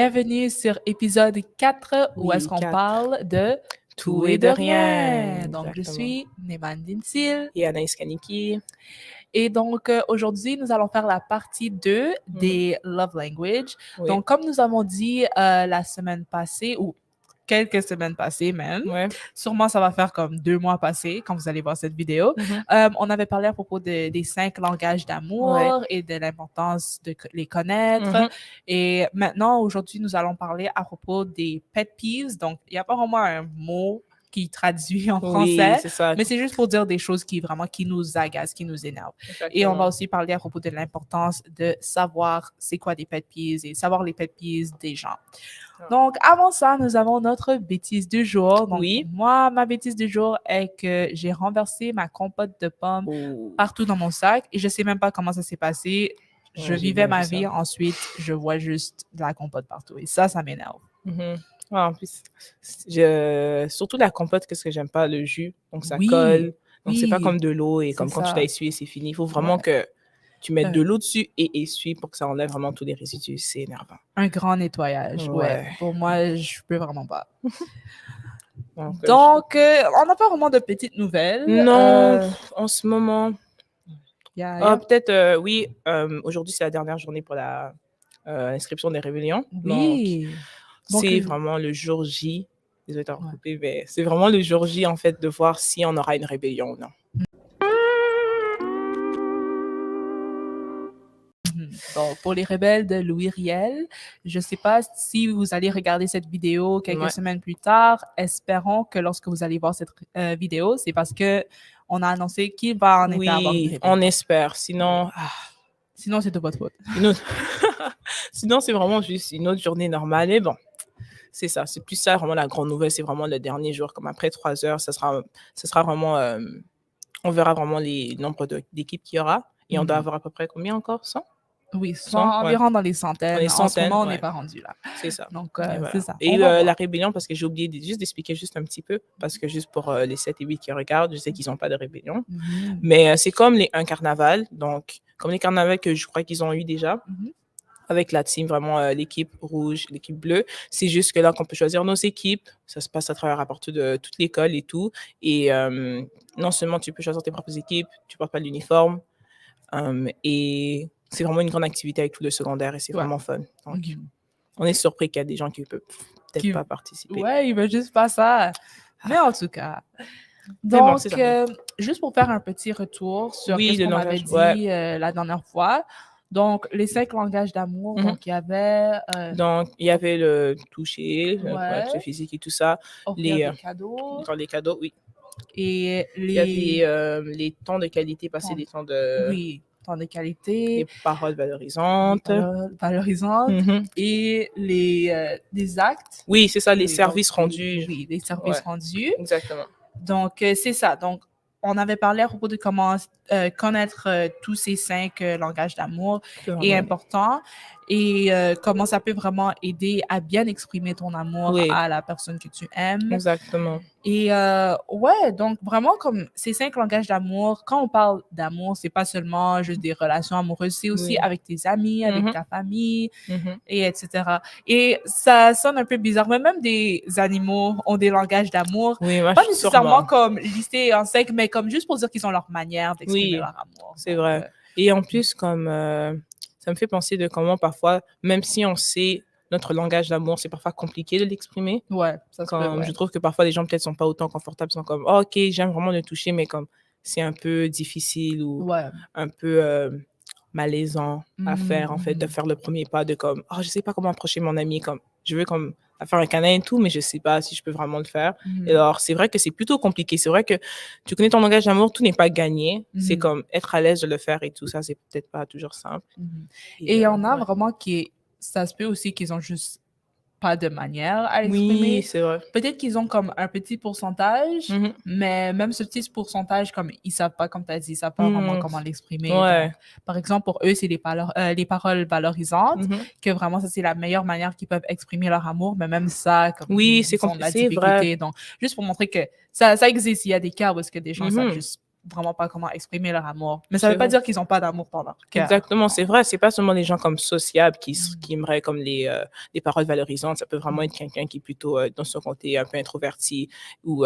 Bienvenue sur épisode 4 où est-ce Oui, qu'on 4. parle de tout et de rien. Donc, je suis Néman Dinsil. Et Anaïs Kaniki. Et donc, aujourd'hui, nous allons faire la partie 2 des Love Language. Oui. Donc, comme nous avons dit la semaine passée, ou quelques semaines passées même, Ouais. sûrement ça va faire comme 2 mois passés quand vous allez voir cette vidéo, on avait parlé à propos des 5 langages d'amour et de l'importance de les connaître. Et maintenant, aujourd'hui, nous allons parler à propos des pet peeves. Donc, il n'y a pas vraiment un mot qui traduit en français, c'est ça. mais c'est juste pour dire des choses qui vraiment qui nous agacent, qui nous énervent. Et on va aussi parler à propos de l'importance de savoir c'est quoi des pet peeves et savoir les pet peeves des gens. Donc, avant ça, nous avons notre bêtise du jour. Donc, moi, ma bêtise du jour est que j'ai renversé ma compote de pommes partout dans mon sac et je sais même pas comment ça s'est passé. Je vivais ma vie, ensuite, je vois juste de la compote partout. Et ça m'énerve. Ouais, en plus, surtout la compote, qu'est-ce que j'aime pas, le jus. Donc, ça colle. Donc, c'est pas comme de l'eau et comme quand tu t'as essuyé, c'est fini. Il faut vraiment que tu mettes de l'eau dessus et essuie pour que ça enlève vraiment tous les résidus. C'est énervant. Un grand nettoyage, ouais. Pour moi, je peux vraiment pas. Donc, on n'a pas vraiment de petites nouvelles. Non, en ce moment. Peut-être, oui, aujourd'hui, c'est la dernière journée pour l'inscription des rébellions. Oui. Donc, c'est vraiment le jour J. Désolée de t'avoir coupé, mais c'est vraiment le jour J, en fait, de voir si on aura une rébellion ou non. Donc, pour les rebelles de Louis Riel, je ne sais pas si vous allez regarder cette vidéo quelques semaines plus tard. Espérons que lorsque vous allez voir cette vidéo, c'est parce que on a annoncé qu'il va en effet avoir une rébellion. On espère. Sinon, sinon c'est de votre faute. Sinon, c'est vraiment juste une autre journée normale. Et bon, c'est ça. C'est plus ça, vraiment la grande nouvelle. C'est vraiment le dernier jour. Comme après 3 heures, ça sera vraiment... on verra vraiment les nombres d'équipes qu'il y aura. Et on doit avoir à peu près combien encore? 100? Oui, environ dans les centaines. En ce moment, on n'est pas rendu là. C'est ça. Donc, c'est ça. Et la rébellion, parce que j'ai oublié juste d'expliquer juste un petit peu, parce que juste pour les 7 et 8 qui regardent, je sais qu'ils n'ont pas de rébellion. Mais c'est comme un carnaval. Donc, comme les carnavals que je crois qu'ils ont eu déjà, avec la team, vraiment l'équipe rouge, l'équipe bleue. C'est juste que là qu'on peut choisir nos équipes. Ça se passe à travers à partir de toute l'école et tout. Et non seulement tu peux choisir tes propres équipes, tu ne portes pas l'uniforme. Et c'est vraiment une grande activité avec tout le secondaire et c'est vraiment fun. Donc, on est surpris qu'il y a des gens qui ne peuvent peut-être pas participer. Ouais, ils veulent juste pas ça. Mais en tout cas. Donc, juste pour faire un petit retour sur ce qu'on avait dit la dernière fois. Donc, les 5 langages d'amour, donc il y avait... donc, il y avait le toucher, le physique et tout ça. Les cadeaux. Dans les cadeaux, oui. Et il y avait les temps de qualité, passer des temps de... Oui, temps de qualité. Les paroles valorisantes. Et les actes. Oui, c'est ça, les services rendus. Oui, les services rendus. Exactement. Donc, c'est ça. Donc, on avait parlé à propos de comment connaître tous ces 5 langages d'amour est important et comment ça peut vraiment aider à bien exprimer ton amour à la personne que tu aimes. Exactement. Et donc vraiment comme ces 5 langages d'amour, quand on parle d'amour, c'est pas seulement juste des relations amoureuses, c'est aussi avec tes amis, avec ta famille, et etc. Et ça sonne un peu bizarre, mais même des animaux ont des langages d'amour. Pas nécessairement comme listés en 5, mais comme juste pour dire qu'ils ont leur manière d'exprimer leur amour. C'est vrai. Et en plus, comme ça me fait penser de comment parfois, même si on sait notre langage d'amour, c'est parfois compliqué de l'exprimer. Ouais, ça se peut, Je trouve que parfois les gens peut-être sont pas autant confortables, sont comme oh, ok, j'aime vraiment le toucher, mais comme c'est un peu difficile ou un peu malaisant à faire en fait, de faire le premier pas de comme oh, je sais pas comment approcher mon ami, comme je veux comme faire un câlin et tout, mais je sais pas si je peux vraiment le faire. Et alors, c'est vrai que c'est plutôt compliqué. C'est vrai que tu connais ton langage d'amour, tout n'est pas gagné. C'est comme être à l'aise de le faire et tout ça, c'est peut-être pas toujours simple. Et il y en a vraiment ça se peut aussi qu'ils ont juste pas de manière à l'exprimer. Oui, c'est vrai. Peut-être qu'ils ont comme un petit pourcentage, mais même ce petit pourcentage, comme ils savent pas, comme tu as dit, ils savent pas vraiment comment l'exprimer. Donc, par exemple, pour eux, c'est les paroles valorisantes, que vraiment, ça, c'est la meilleure manière qu'ils peuvent exprimer leur amour, mais même ça, comme c'est de la compliqué, difficulté. Donc, juste pour montrer que ça existe, il y a des cas où est-ce que des gens savent juste vraiment pas comment exprimer leur amour. Mais ça veut pas dire qu'ils ont pas d'amour dans leur cœur. Exactement, c'est vrai. C'est pas seulement des gens comme sociables qui aimeraient comme des paroles valorisantes. Ça peut vraiment être quelqu'un qui est plutôt dans son côté un peu introverti ou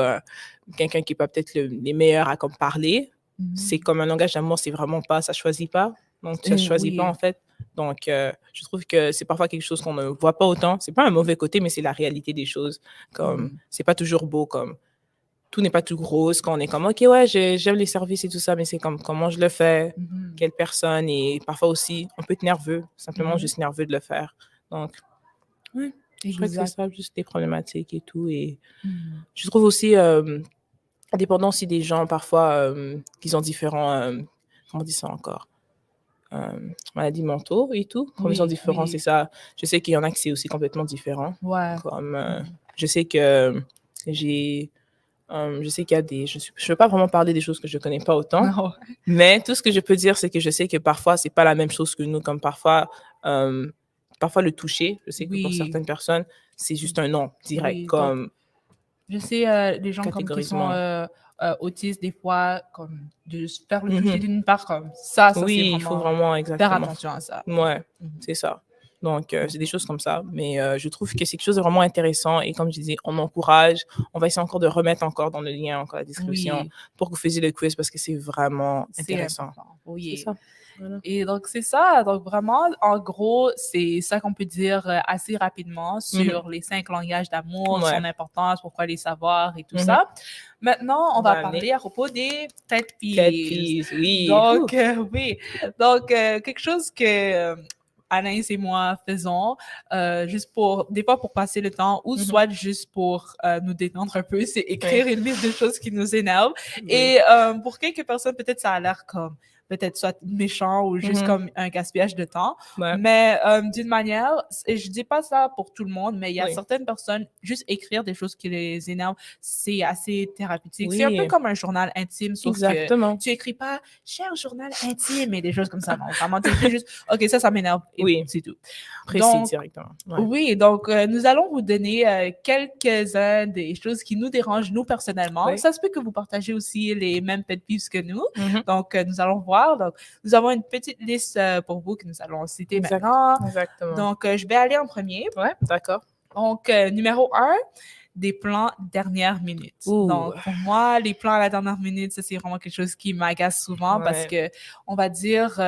quelqu'un qui est pas peut-être les meilleurs à comme parler. C'est comme un langage d'amour, c'est vraiment pas, ça choisit pas. Donc, ça choisit pas en fait. Donc, je trouve que c'est parfois quelque chose qu'on ne voit pas autant. C'est pas un mauvais côté, mais c'est la réalité des choses. Comme, c'est pas toujours beau, comme, tout n'est pas tout rose quand on est comme, OK, ouais, j'aime les services et tout ça, mais c'est comme comment je le fais, quelle personne, et parfois aussi, on peut être nerveux, simplement juste nerveux de le faire. Donc, oui, je crois que c'est ça, juste des problématiques et tout. Et je trouve aussi, dépendant aussi des gens, parfois, qu'ils ont différents, comment on dit ça encore? Maladies mentaux et tout, comme ils sont différents, c'est ça. Je sais qu'il y en a qui c'est aussi complètement différent. Comme, je sais que je sais qu'il y a des... Je ne veux pas vraiment parler des choses que je ne connais pas autant, mais tout ce que je peux dire, c'est que je sais que parfois, ce n'est pas la même chose que nous, comme parfois le toucher, je sais que pour certaines personnes, c'est juste un non direct. Comme, je sais, les gens comme qui sont autistes, des fois, comme de faire le toucher d'une part, comme ça c'est vraiment... il faut vraiment faire attention à ça. Ouais, c'est ça. Donc, c'est des choses comme ça. Mais je trouve que c'est quelque chose de vraiment intéressant. Et comme je disais, on encourage. On va essayer encore de remettre encore dans le lien, encore la description, pour que vous fassiez le quiz parce que c'est vraiment intéressant. Oui. C'est ça. Voilà. Et donc, c'est ça. Donc, vraiment, en gros, c'est ça qu'on peut dire assez rapidement sur les 5 langages d'amour, son importance, pourquoi les savoir et tout ça. Maintenant, on va parler à propos des pet peeves. Oui. Donc, oui. Donc, quelque chose que... Anaïs et moi faisons, juste pour, des fois pour passer le temps ou soit juste pour nous détendre un peu, c'est écrire une liste de choses qui nous énervent. Et pour quelques personnes, peut-être ça a l'air comme, peut-être soit méchant ou juste comme un gaspillage de temps. Mais d'une manière, et je dis pas ça pour tout le monde, mais il y a certaines personnes, juste écrire des choses qui les énervent, c'est assez thérapeutique. C'est un peu comme un journal intime, sauf que tu écris pas « cher journal intime » et des choses comme ça. Non, vraiment, tu écris juste « ok, ça m'énerve » et c'est tout. Précis directement. Oui, donc nous allons vous donner quelques-uns des choses qui nous dérangent, nous, personnellement. Ça se peut que vous partagez aussi les mêmes pet peeves que nous. Donc, nous allons voir. Donc, nous avons une petite liste pour vous que nous allons citer maintenant. Exactement. Donc, je vais aller en premier. Ouais, d'accord. Donc, numéro 1, des plans dernière minute. Donc, pour moi, les plans à la dernière minute, ça, c'est vraiment quelque chose qui m'agace souvent parce que, on va dire,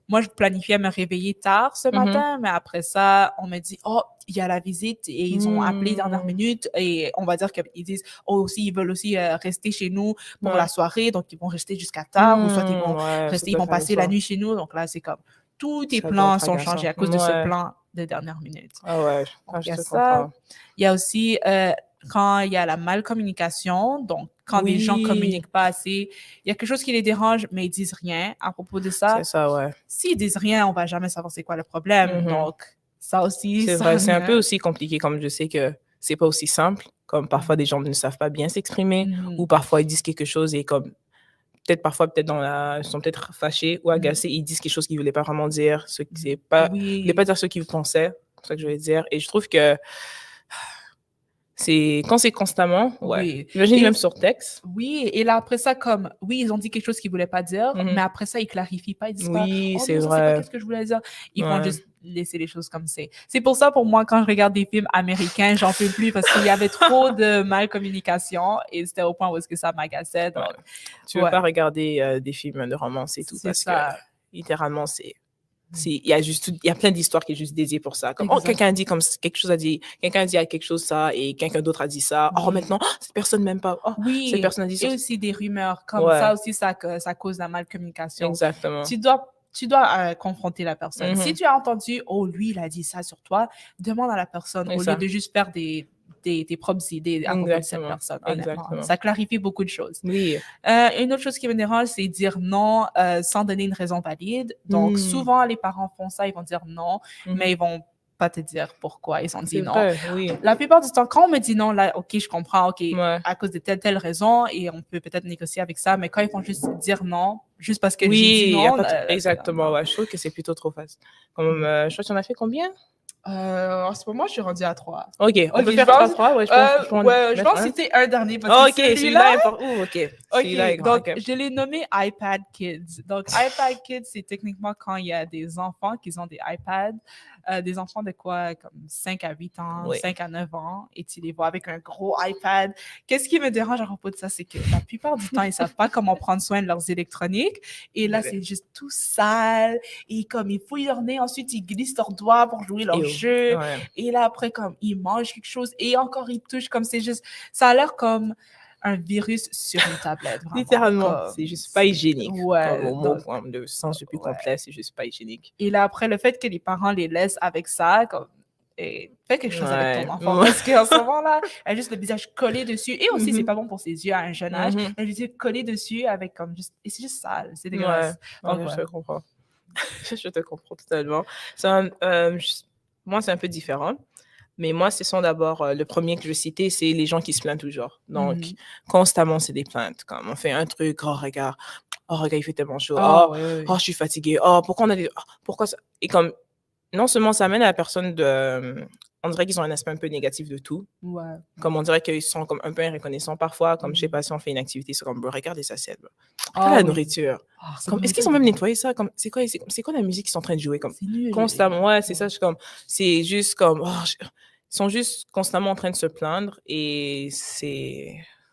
moi, je planifiais me réveiller tard ce matin, mais après ça, on me dit, oh, il y a la visite et ils ont appelé dernière minute et on va dire qu'ils disent, oh, aussi, ils veulent aussi rester chez nous pour la soirée, donc ils vont rester jusqu'à tard ou soit ils vont rester, ils vont passer la nuit chez nous. Donc là, c'est comme, tous tes plans sont changés à cause de ce plan de dernière minute. Ah ouais, il y a ça. Il y a aussi quand il y a la malcommunication, donc quand des gens ne communiquent pas assez, il y a quelque chose qui les dérange, mais ils disent rien à propos de ça. C'est ça, ouais. S'ils disent rien, on ne va jamais savoir c'est quoi le problème. Donc, ça aussi... C'est vrai, c'est un peu aussi compliqué, comme je sais que c'est pas aussi simple, comme parfois des gens ne savent pas bien s'exprimer, ou parfois ils disent quelque chose et comme peut-être parfois, ils sont peut-être fâchés ou agacés, ils disent quelque chose qu'ils ne voulaient pas vraiment dire, ils ne voulaient pas dire ce qu'ils pensaient, c'est ça que je voulais dire. Et je trouve que quand c'est constamment, j'imagine même sur texte. Oui, et là, après ça, comme, ils ont dit quelque chose qu'ils ne voulaient pas dire, mais après ça, ils ne clarifient pas, ils disent pas, oh, c'est non, vrai. c'est pas qu'est-ce que je voulais dire. Ils vont juste laisser les choses comme c'est. C'est pour ça, pour moi, quand je regarde des films américains, j'en peux plus parce qu'il y avait trop de malcommunication et c'était au point où est-ce que ça m'agaçait. Donc, tu veux pas regarder des films de romance et tout parce que, littéralement, il y a plein d'histoires qui est juste dédiées pour ça. Comme, quelqu'un a dit comme quelque chose quelqu'un a dit à quelque chose ça et quelqu'un d'autre a dit ça. Oh, maintenant, cette personne m'aime pas. Oh, cette personne a dit ça. Et aussi des rumeurs comme ça aussi, ça cause la malcommunication. Exactement. Tu dois confronter la personne. Si tu as entendu, oh, lui, il a dit ça sur toi, demande à la personne au lieu de juste faire tes propres idées à propos de cette personne. Ça clarifie beaucoup de choses. Oui. Une autre chose qui me dérange, c'est dire non sans donner une raison valide. Donc, souvent, les parents font ça, ils vont dire non, mais ils vont pas te dire pourquoi ils ont dit non. Vrai, La plupart du temps, quand on me dit non, là, OK, je comprends, OK, à cause de telle raison, et on peut peut-être négocier avec ça, mais quand ils vont juste dire non, juste parce que j'ai dit non... exactement, je trouve que c'est plutôt trop facile. Comme, je crois que tu en as fait combien? En ce moment, je suis rendue à 3. OK, on peut faire 3. Je pense que c'était un dernier. Parce que celui-là OK. Celui-là est OK, grand, donc OK. je l'ai nommé iPad Kids. Donc, iPad Kids, c'est techniquement quand il y a des enfants qui ont des iPads, des enfants de quoi, comme 5 à 8 ans, Oui. 5 à 9 ans, et tu les vois avec un gros iPad. Qu'est-ce qui me dérange à propos de ça, c'est que la plupart du temps, ils savent pas comment prendre soin de leurs électroniques, et là, c'est juste tout sale, et comme ils fouillent leur nez, ensuite, ils glissent leurs doigts pour jouer leur jeu, Ouais. et là, après, comme, ils mangent quelque chose, et encore, ils touchent, comme c'est juste, ça a l'air comme un virus sur une tablette, vraiment. Littéralement, Comme, c'est juste pas hygiénique. Ouais, Comme au mot, comme le sens le plus ouais. complet, c'est juste pas hygiénique. Et là, après, le fait que les parents les laissent avec ça, comme, et fais quelque chose avec ton Ouais. enfant. Parce qu'en ce moment-là, elle a juste le visage collé dessus. Et aussi, c'est Mhm. pas bon pour ses yeux à un jeune âge. Mhm. Elle a les yeux collés dessus avec comme juste. Et c'est juste sale. C'est Ouais, dégueulasse. Donc, ouais, je ouais. te comprends. Je te comprends totalement. Moi, c'est un peu différent. Mais moi, ce sont d'abord, le premier que je vais citer, c'est les gens qui se plaignent toujours. Donc, Mhm. constamment, c'est des plaintes. Comme on fait un truc, oh, regarde, il fait tellement chaud. Ah, Oh, oui, oui, oui. oh, je suis fatiguée. Oh, pourquoi on a des... oh, pourquoi ça... Et comme, non seulement ça amène à la personne de... On dirait qu'ils ont un aspect un peu négatif de tout. Ouais. Comme on dirait qu'ils sont comme un peu reconnaissants parfois. Comme, je sais Mhm. pas, si on fait une activité, c'est comme, bro, regarde les assiettes, bro. Ah, Regarde la oui. nourriture. Ah, cette Comme, est-ce qu'ils nourriture ont est même dégueulasse. nettoyé ça? Comme, c'est quoi la musique qu'ils sont en train de jouer? Comme, C'est nul. constamment, ouais, c'est ça. Je suis comme, c'est juste comme, ils sont juste constamment en train de se plaindre et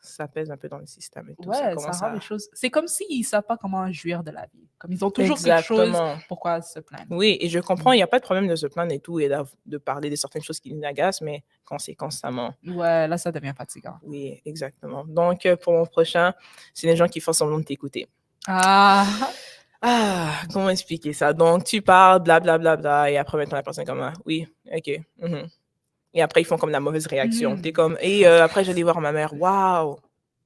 ça pèse un peu dans le système et tout. Ouais, ça commence rend les choses. C'est comme s'ils ne savent pas comment jouir de la vie. Comme ils ont toujours quelque chose Exactement. pourquoi se plaindre. Oui, et je comprends, il n'y a pas de problème de se plaindre et tout, et de parler de certaines choses qui nous agacent, mais quand c'est constamment. Ouais, là, ça devient fatigant. Oui, exactement. Donc, pour mon prochain, c'est les gens qui font semblant de t'écouter. Ah, Comment expliquer ça? Donc, tu parles, blablabla, et après, maintenant, la personne est comme, oui, ok. Mhm. Et après, ils font comme la mauvaise réaction. T'es comme, et après, j'allais voir ma mère, waouh,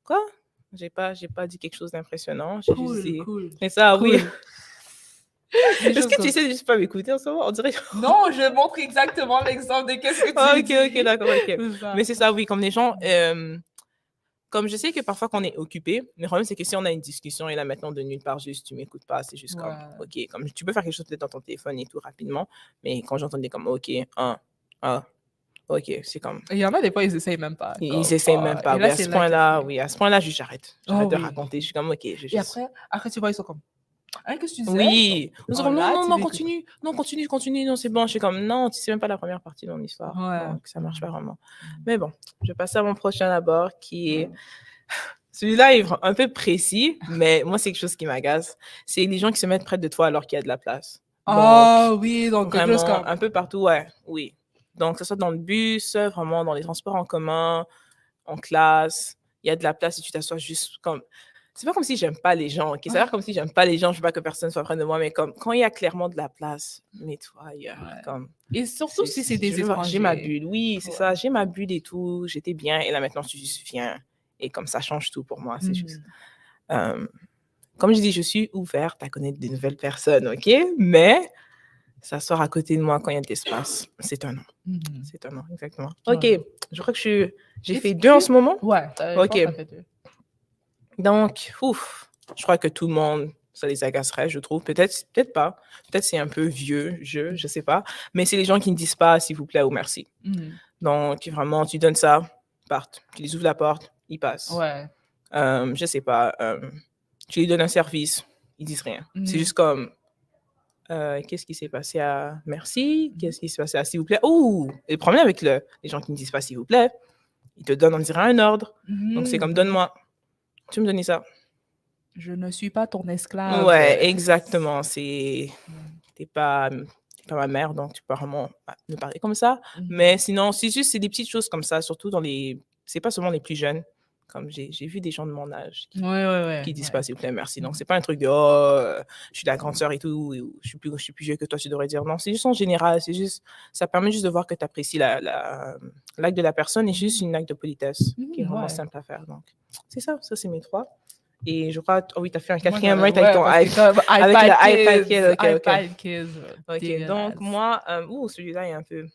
quoi? J'ai pas dit quelque chose d'impressionnant. J'ai juste dit, cool. mais ça, oui. Cool. Des Est-ce choses que tu comme- essaies de juste pas m'écouter en ce moment? On dirait. Non, je montre exactement l'exemple de qu'est-ce que tu Ok, dis. d'accord, ok. C'est ça. Mais c'est ça, oui, comme les gens, comme je sais que parfois qu'on est occupé, le problème c'est que si on a une discussion et là maintenant de nulle part, juste tu m'écoutes pas, c'est juste comme, Ouais. ok, comme tu peux faire quelque chose peut-être dans ton téléphone et tout rapidement, mais quand j'entendais comme, ok, ok, c'est comme, Il y en a des fois, ils essayent même pas. ils Comme, essayent même pas. et Oui, là, à c'est ce là qu'il point-là, faut. oui, à ce point-là, juste j'arrête. J'arrête Oh de oui. raconter. Je suis comme, ok, je Et juste. après, tu vois, ils sont comme, hein, qu'est-ce que tu disais? Oui. Ils sont Oh, comme, là, non, tu non, m'écoutes. continue, non, c'est bon. Je suis comme, non, tu sais même pas la première partie de mon histoire. Ouais. Donc, ça marche pas vraiment. Mais bon, je passe à mon prochain d'abord qui est. Celui-là est un peu précis, mais moi, c'est quelque chose qui m'agace. C'est les gens qui se mettent près de toi alors qu'il y a de la place. Ah Donc, oui, donc quelque chose vraiment, comme. un peu partout, ouais, oui. Donc, que ce soit dans le bus, vraiment dans les transports en commun, en classe, il y a de la place et tu t'assois juste comme. C'est pas comme si j'aime pas les gens, ok? Ça a l'air comme si j'aime pas les gens, je veux pas que personne soit près de moi, mais comme quand il y a clairement de la place, mets-toi ailleurs. Ouais. Comme, Et surtout si c'est des j'ai ma étrangers. bulle, oui, c'est Ouais. ça, j'ai ma bulle et tout, j'étais bien, et là maintenant tu juste viens, et comme ça change tout pour moi, c'est juste. Comme je dis, je suis ouverte à connaître de nouvelles personnes, ok? Mais s'asseoir à côté de moi quand il y a de l'espace, c'est un non. C'est un non, exactement. Ok, Ouais. je crois que j'ai fait Est-ce 2 en que- ce moment. Ouais, je pense que t'as fait 2. Donc, je crois que tout le monde, ça les agacerait, je trouve. Peut-être pas. Peut-être c'est un peu vieux, je sais pas. Mais c'est les gens qui ne disent pas s'il vous plaît ou merci. Donc, vraiment, tu donnes ça, partent. Tu les ouvres la porte, ils passent. Ouais. Je sais pas. Tu lui donnes un service, ils disent rien. C'est juste comme, qu'est-ce qui s'est passé à merci? Qu'est-ce qui s'est passé à s'il vous plaît? Ouh! Et le problème avec les gens qui ne disent pas s'il vous plaît, ils te donnent, on dirait, un ordre. Donc, c'est comme, donne-moi. Tu me donnes ça. Je ne suis pas ton esclave. Ouais, exactement. T'es pas ma mère, donc tu peux vraiment me parler comme ça. Mais sinon, c'est des petites choses comme ça, surtout c'est pas seulement les plus jeunes. Comme j'ai vu des gens de mon âge qui disent pas s'il vous plaît, merci. Donc, c'est pas un truc de, je suis la grande sœur et tout, ou je suis plus vieux que toi, tu devrais dire non. C'est juste en général, ça permet juste de voir que tu apprécies l'acte de la personne et juste une acte de politesse qui est vraiment simple à faire. Donc, c'est ça c'est mes 3. Et je crois, oui, tu as fait un 4e right avec ton iPad. Avec le iPad Kid. iPad Kids. Ok, donc moi, celui-là est un peu.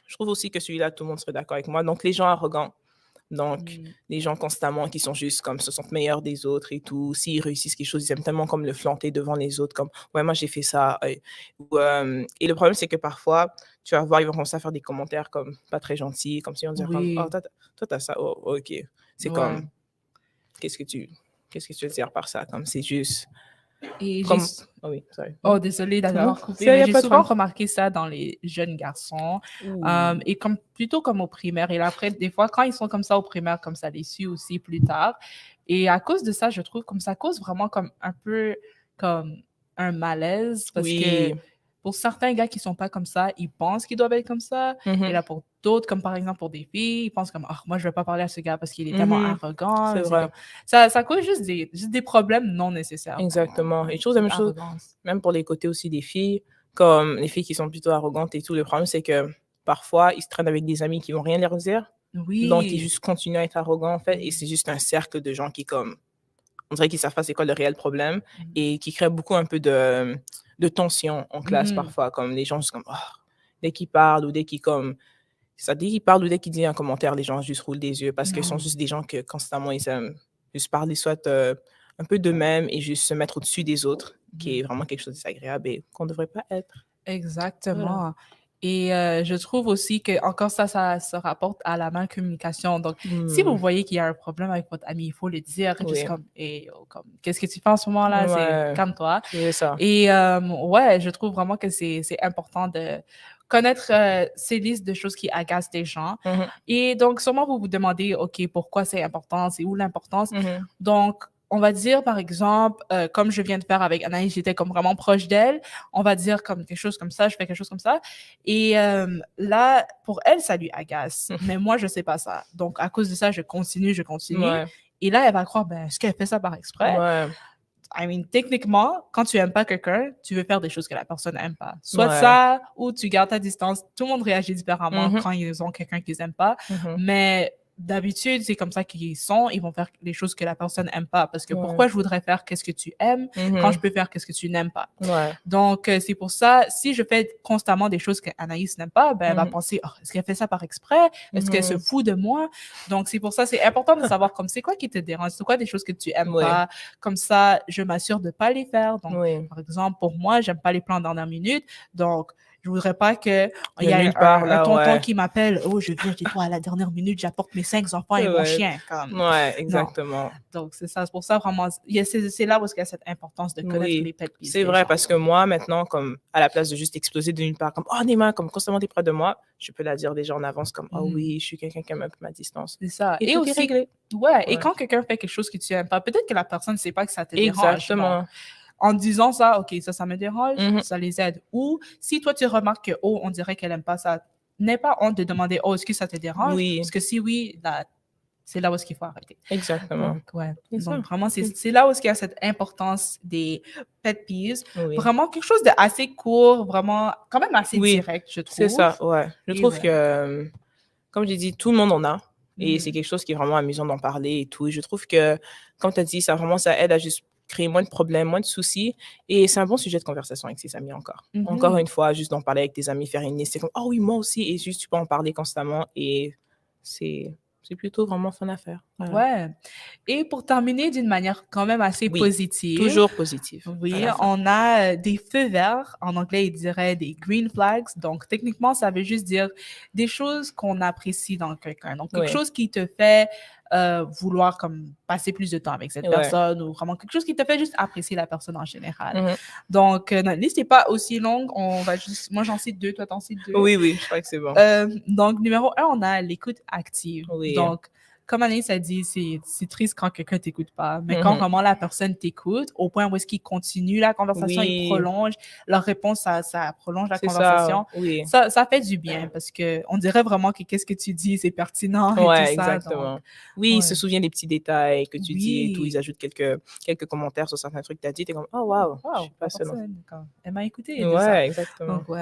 Je trouve aussi que celui-là, tout le monde serait d'accord avec moi. Donc, les gens arrogants. Donc, les gens constamment qui sont juste comme se sentent meilleurs des autres et tout. S'ils réussissent quelque chose, ils aiment tellement comme le flanter devant les autres, comme ouais, moi j'ai fait ça. Et le problème, c'est que parfois, tu vas voir, ils vont commencer à faire des commentaires comme pas très gentils, comme si on disait comme oh, toi, t'as ça, oh, ok. C'est comme. qu'est-ce que tu veux dire par ça? Comme c'est juste... Et Comme... Oh oui, sorry. Oh, désolée d'avoir coupé, Ça, y mais a j'ai pas de souvent problème. remarqué ça dans les jeunes garçons, Ouh. et plutôt comme au primaire. Et après, des fois, quand ils sont comme ça au primaire, comme ça les suit aussi plus tard. Et à cause de ça, je trouve comme ça cause vraiment comme un peu comme un malaise parce que Oui. pour certains gars qui sont pas comme ça, ils pensent qu'ils doivent être comme ça. Et là, pour d'autres, comme par exemple pour des filles, ils pensent comme, ah, moi, je vais pas parler à ce gars parce qu'il est tellement arrogant. C'est C'est vrai. comme, ça cause juste des problèmes non nécessaires. Exactement. Et je trouve la même chose, même pour les côtés aussi des filles, comme les filles qui sont plutôt arrogantes et tout. Le problème, c'est que parfois, ils se traînent avec des amis qui vont rien leur dire. Oui. Donc, ils juste continuent à être arrogants, en fait. Et c'est juste un cercle de gens qui, comme, on dirait qu'ils savent pas c'est quoi le réel problème et qui crée beaucoup un peu de tension en classe parfois. Comme les gens, juste comme, oh, dès qu'ils parlent ou dès qu'ils, comme, dès qu'ils parlent ou dès qu'ils disent un commentaire, les gens juste roulent des yeux parce qu'ils sont juste des gens que constamment, ils aiment juste parler soit un peu d'eux-mêmes et juste se mettre au-dessus des autres, qui est vraiment quelque chose de désagréable et qu'on ne devrait pas être. Exactement. Voilà. Et je trouve aussi que encore ça se rapporte à la malcommunication. Donc, si vous voyez qu'il y a un problème avec votre ami, il faut le dire. Juste comme, comme qu'est-ce que tu fais en ce moment-là? C'est calme-toi. C'est ça. Et ouais, je trouve vraiment que c'est important de connaître ces listes de choses qui agacent les gens. Et donc, sûrement, vous vous demandez, OK, pourquoi c'est important? C'est où l'importance? Donc, on va dire, par exemple, comme je viens de faire avec Anaïs, j'étais comme vraiment proche d'elle. On va dire comme quelque chose comme ça, je fais quelque chose comme ça. Et là, pour elle, ça lui agace. Mais moi, je sais pas ça. Donc, à cause de ça, je continue. Ouais. Et là, elle va croire, ben, est-ce qu'elle fait ça par exprès? Ouais. I mean, techniquement, quand tu aimes pas quelqu'un, tu veux faire des choses que la personne aime pas. Soit Ouais. ça, ou tu gardes ta distance. Tout le monde réagit différemment quand ils ont quelqu'un qu'ils aiment pas. Mais d'habitude, c'est comme ça qu'ils sont. Ils vont faire les choses que la personne aime pas. Parce que pourquoi je voudrais faire qu'est-ce que tu aimes quand je peux faire qu'est-ce que tu n'aimes pas? Ouais. Donc, c'est pour ça, si je fais constamment des choses qu'Anaïs n'aime pas, ben, elle va penser, oh, est-ce qu'elle fait ça par exprès? Est-ce qu'elle se fout de moi? Donc, c'est pour ça, c'est important de savoir comme c'est quoi qui te dérange, c'est quoi des choses que tu aimes pas. Comme ça, je m'assure de pas les faire. Donc, par exemple, pour moi, j'aime pas les plans dernière minute. Donc, je voudrais pas qu'il y ait un tonton qui m'appelle, oh, je viens chez toi à la dernière minute, j'apporte mes 5 enfants et mon chien. Comme, ouais, exactement. Non. Donc, c'est ça. C'est pour ça, vraiment, c'est là où il y a cette importance de connaître les pet peeves. C'est vrai, parce que moi, maintenant, comme à la place de juste exploser d'une part, comme, oh, Néma, comme constamment t'es près de moi, je peux la dire déjà en avance, comme, oh oui, je suis quelqu'un qui aime un peu ma distance. C'est ça. Et tout aussi, est réglé. Ouais, et quand quelqu'un fait quelque chose que tu n'aimes pas, peut-être que la personne ne sait pas que ça te dérange. Exactement. Bon, en disant ça, OK, ça me dérange, ça les aide. Ou si toi, tu remarques que, oh, on dirait qu'elle n'aime pas ça, n'aie pas honte de demander, oh, est-ce que ça te dérange? Oui. Parce que si oui, là, c'est là où il faut arrêter. Exactement. Donc, ouais. Donc, vraiment, c'est là où il y a cette importance des pet peeves. Vraiment quelque chose d'assez court, vraiment, quand même assez direct, je trouve. C'est ça, ouais. Je trouve que, comme j'ai dit, tout le monde en a. Et c'est quelque chose qui est vraiment amusant d'en parler et tout. Et je trouve que, comme tu as dit, ça aide à juste créer moins de problèmes, moins de soucis. Et c'est un bon sujet de conversation avec ses amis encore. Encore une fois, juste d'en parler avec tes amis, faire une liste, c'est comme, oh oui, moi aussi. Et juste, tu peux en parler constamment. Et c'est plutôt vraiment fun à faire. Voilà. Ouais. Et pour terminer d'une manière quand même assez positive. Toujours positive. Oui, on a des feux verts. En anglais, ils diraient des green flags. Donc, techniquement, ça veut juste dire des choses qu'on apprécie dans quelqu'un. Donc, quelque chose qui te fait vouloir comme passer plus de temps avec cette personne ou vraiment quelque chose qui te fait juste apprécier la personne en général. Donc, notre liste n'est pas aussi longue. On va juste... Moi, j'en cite 2, toi, t'en cites 2. Oui, je crois que c'est bon. Donc, numéro 1, on a l'écoute active. Donc, comme Anaïs a dit, c'est triste quand quelqu'un t'écoute pas, mais quand vraiment la personne t'écoute, au point où est-ce qu'il continue la conversation, il prolonge, leur réponse, ça prolonge la conversation. Ça fait du bien parce que on dirait vraiment que qu'est-ce que tu dis, c'est pertinent et tout ça. Exactement. Donc, il se souvient des petits détails que tu dis et tout. Ils ajoutent quelques commentaires sur certains trucs que tu as dit. Tu es comme, oh wow, je suis pas seule. Elle m'a écouté. Exactement. Donc,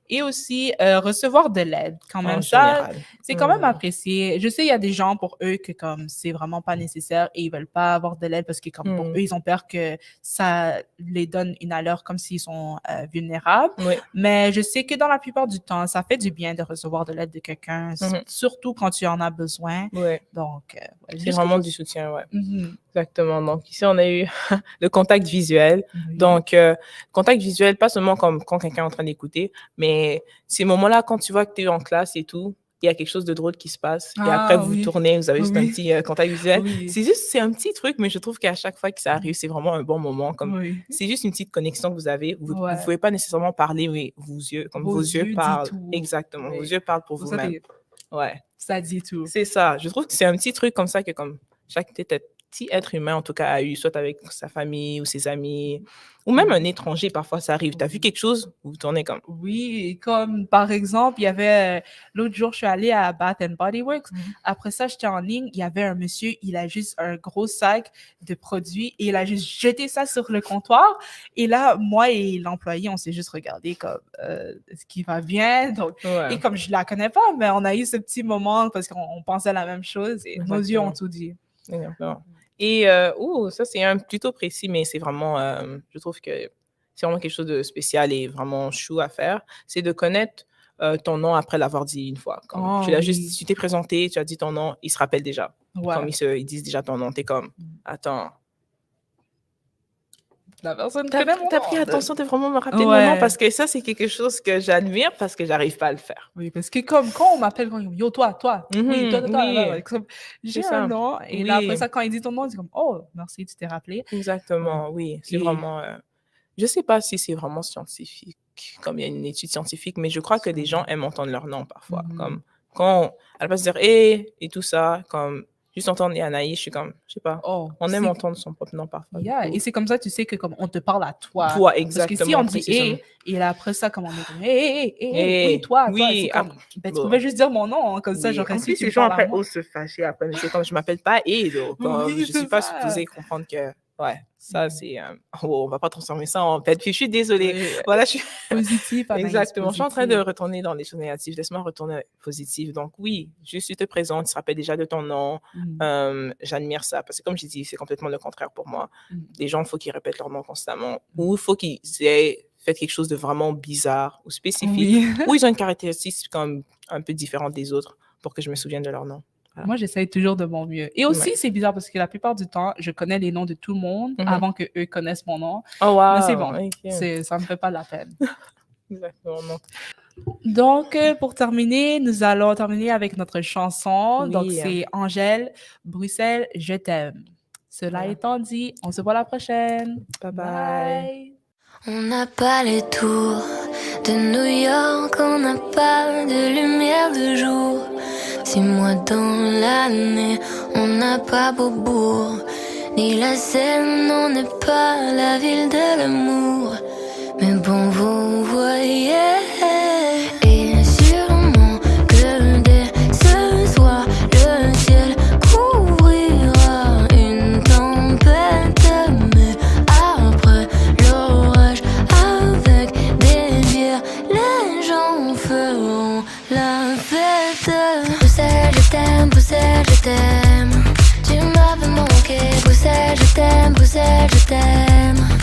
et aussi, recevoir de l'aide. Quand même, ça, c'est quand même apprécié. Je sais, il y a des gens pour eux que comme c'est vraiment pas nécessaire et ils veulent pas avoir de l'aide parce que comme pour eux, ils ont peur que ça les donne une allure comme s'ils sont vulnérables. Mais je sais que dans la plupart du temps, ça fait du bien de recevoir de l'aide de quelqu'un, surtout quand tu en as besoin. Donc, c'est vraiment du soutien, Exactement. Donc, ici, on a eu le contact visuel. Donc, contact visuel, pas seulement comme quand quelqu'un est en train d'écouter, mais ces moments-là, quand tu vois que tu es en classe et tout, il y a quelque chose de drôle qui se passe. Et après, vous tournez, vous avez juste un petit contact visuel. C'est un petit truc, mais je trouve qu'à chaque fois que ça arrive, c'est vraiment un bon moment. C'est juste une petite connexion que vous avez. Vous ne pouvez pas nécessairement parler, mais vos yeux parlent. Exactement. Vos yeux parlent pour vous-même. Ouais. Ça dit tout. C'est ça. Je trouve que c'est un petit truc comme ça que comme chaque petit être humain, en tout cas, a eu, soit avec sa famille ou ses amis, ou même un étranger, parfois, ça arrive. Tu as vu quelque chose, vous tournez comme... Oui, comme par exemple, il y avait... L'autre jour, je suis allée à Bath Body Works. Après ça, j'étais en ligne. Il y avait un monsieur, il a juste un gros sac de produits et il a juste jeté ça sur le comptoir. Et là, moi et l'employé, on s'est juste regardé comme est-ce qu'il va bien? Donc, et comme je la connais pas, mais on a eu ce petit moment parce qu'on pensait à la même chose et nos yeux ont tout dit. Exactement. Et ça, c'est un plutôt précis, mais c'est vraiment, je trouve que c'est vraiment quelque chose de spécial et vraiment chou à faire. C'est de connaître ton nom après l'avoir dit une fois. Comme tu t'es présenté, tu as dit ton nom, ils se rappellent déjà. Comme ils disent déjà ton nom, t'es comme, attends. La personne t'as pris attention de vraiment me rappeler mon nom parce que ça, c'est quelque chose que j'admire parce que j'arrive pas à le faire. Oui, parce que comme quand on m'appelle, yo, toi, oui, toi, j'ai un nom. Et là, après ça, quand il dit ton nom, c'est comme, oh, merci, tu t'es rappelé. Exactement, oui. C'est vraiment... je sais pas si c'est vraiment scientifique, comme il y a une étude scientifique, mais je crois que des gens aiment entendre leur nom parfois. Comme quand à la place de dire « hey » et tout ça, comme... Juste entendre Anaïs, je suis comme, je sais pas, on aime entendre son propre nom parfois. Et c'est comme ça, tu sais que comme on te parle à toi. Toi, exactement. Parce que si on dit et là, après ça, comme on est comme, oui, toi, c'est comme, tu pouvais juste dire mon nom, comme ça, j'aurais su. Les gens après osent se fâcher après, mais c'est comme, je m'appelle pas donc je suis pas supposée comprendre que, ça, c'est, on va pas transformer ça en pet. Puis je suis désolée. Voilà, je suis positive. Exactement. Je suis en train de retourner dans les choses négatives. Laisse-moi retourner positive. Donc oui, je suis te présente, tu te rappelles déjà de ton nom. J'admire ça parce que comme je dis, c'est complètement le contraire pour moi. Les gens, il faut qu'ils répètent leur nom constamment ou il faut qu'ils aient fait quelque chose de vraiment bizarre ou spécifique ou ils ont une caractéristique comme un peu différente des autres pour que je me souvienne de leur nom. Moi, j'essaye toujours de mon mieux. Et aussi, c'est bizarre parce que la plupart du temps, je connais les noms de tout le monde avant qu'eux connaissent mon nom. Oh, wow. Mais c'est bon, ça ne me fait pas la peine. Exactement. Donc, pour terminer, nous allons terminer avec notre chanson. Donc, c'est Angèle, Bruxelles, je t'aime. Cela étant dit, on se voit la prochaine. Bye bye. On n'a pas les tours de New York, on n'a pas de lumière de jour. 6 mois dans l'année, on n'a pas Beaubourg, ni la Seine, on n'est pas la ville de l'amour. Mais bon, vous voyez, et sûrement que dès ce soir, le ciel couvrira une tempête. Mais après l'orage, avec des bières, les gens feront la fête. Bruxelles, je t'aime. Tu m'avais manqué. Bruxelles, je t'aime.